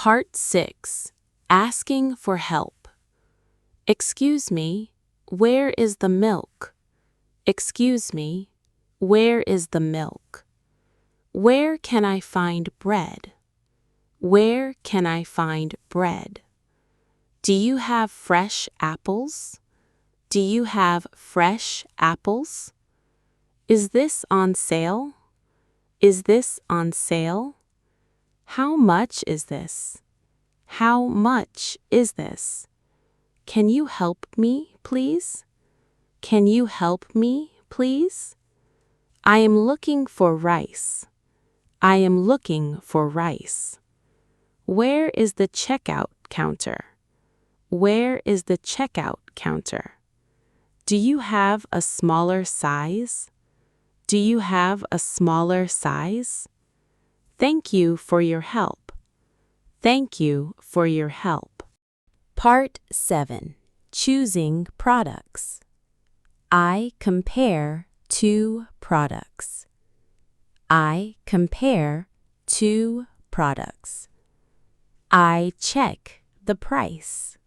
Part 6. Asking for help. Excuse me, where is the milk? Excuse me, where is the milk? Where can I find bread? Where can I find bread? Do you have fresh apples? Do you have fresh apples? Is this on sale? Is this on sale? How much is this? How much is this? Can you help me, please? Can you help me, please? I am looking for rice. I am looking for rice. Where is the checkout counter? Where is the checkout counter? Do you have a smaller size? Do you have a smaller size? Thank you for your help. Thank you for your help. Part 7. Choosing products. I compare two products. I compare two products. I check the price.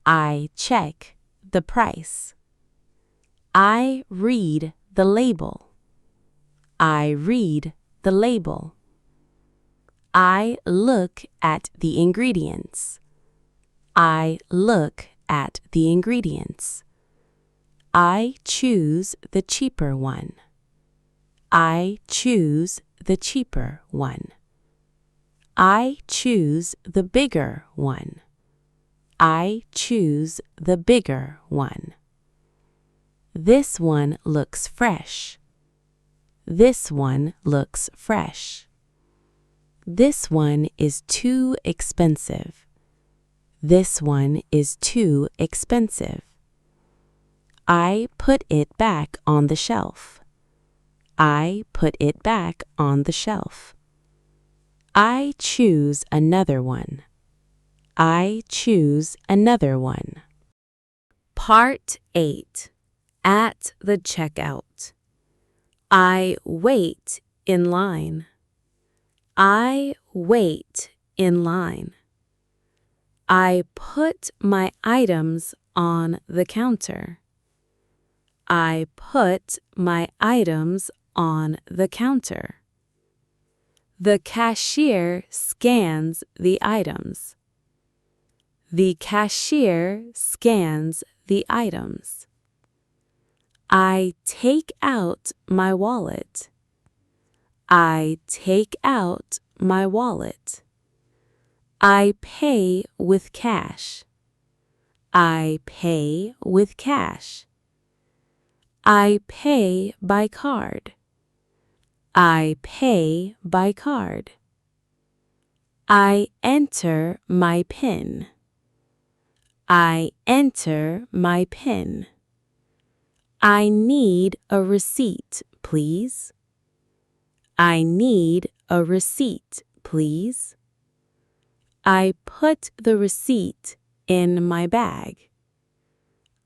I check the price. I read the label. I read the label. I look at the ingredients. I look at the ingredients. I choose the cheaper one. I choose the cheaper one. I choose the bigger one. I choose the bigger one. This one looks fresh. This one looks fresh. This one is too expensive. This one is too expensive. I put it back on the shelf. I put it back on the shelf. I choose another one. I choose another one. Part 8. At the checkout. I wait in line. I wait in line. I put my items on the counter. I put my items on the counter. The cashier scans the items. The cashier scans the items. I take out my wallet. I take out my wallet. I pay with cash. I pay with cash. I pay by card. I pay by card. I enter my PIN. I enter my PIN. I need a receipt, please. I need a receipt, please. I put the receipt in my bag.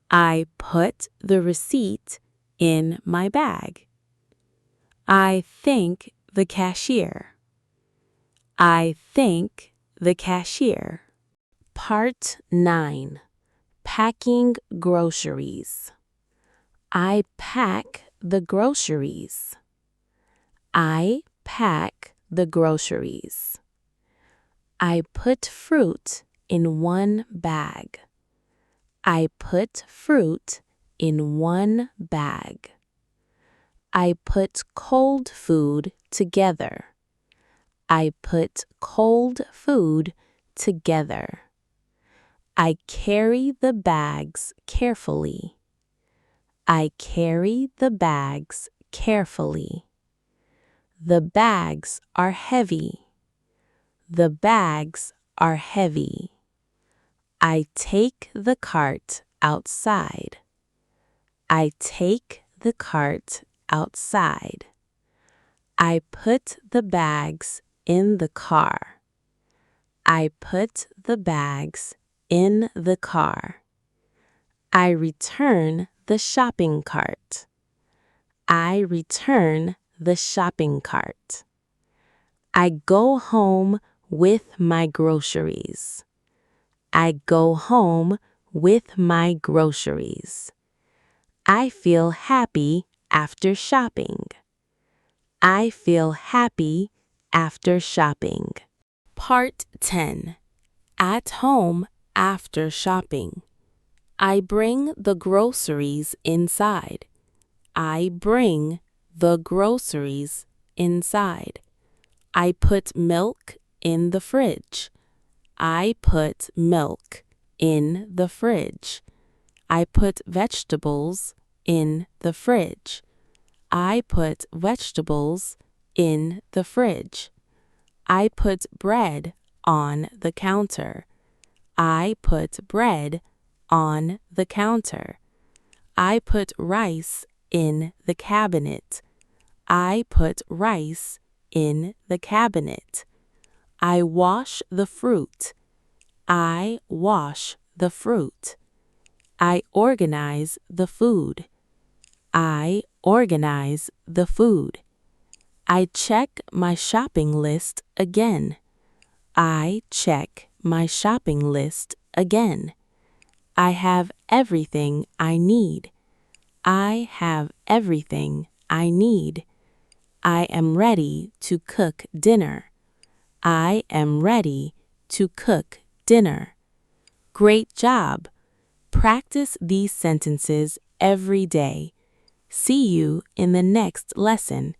I put the receipt in my bag. I thank the cashier. I thank the cashier. Part 9. Packing groceries. I pack the groceries. I pack the groceries. I put fruit in one bag. I put fruit in one bag. I put cold food together. I put cold food together. I carry the bags carefully. I carry the bags carefully. The bags are heavy. The bags are heavy. I take the cart outside. I take the cart outside. I put the bags in the car. I put the bags in the car. I return the shopping cart. I return the shopping cart. I go home with my groceries. I go home with my groceries. I feel happy after shopping. I feel happy after shopping. Part 10. At home after shopping. I bring the groceries inside. I bring the groceries inside. I put milk in the fridge. I put milk in the fridge. I put vegetables in the fridge. I put vegetables in the fridge. I put bread on the counter. I put bread on the counter. I put rice in the cabinet. I put rice in the cabinet. I wash the fruit. I wash the fruit. I organize the food. I organize the food. I check my shopping list again. I check my shopping list again. I have everything I need. I have everything I need. I am ready to cook dinner. I am ready to cook dinner. Great job! Practice these sentences every day. See you in the next lesson.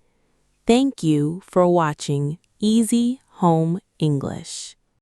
Thank you for watching Easy Home English.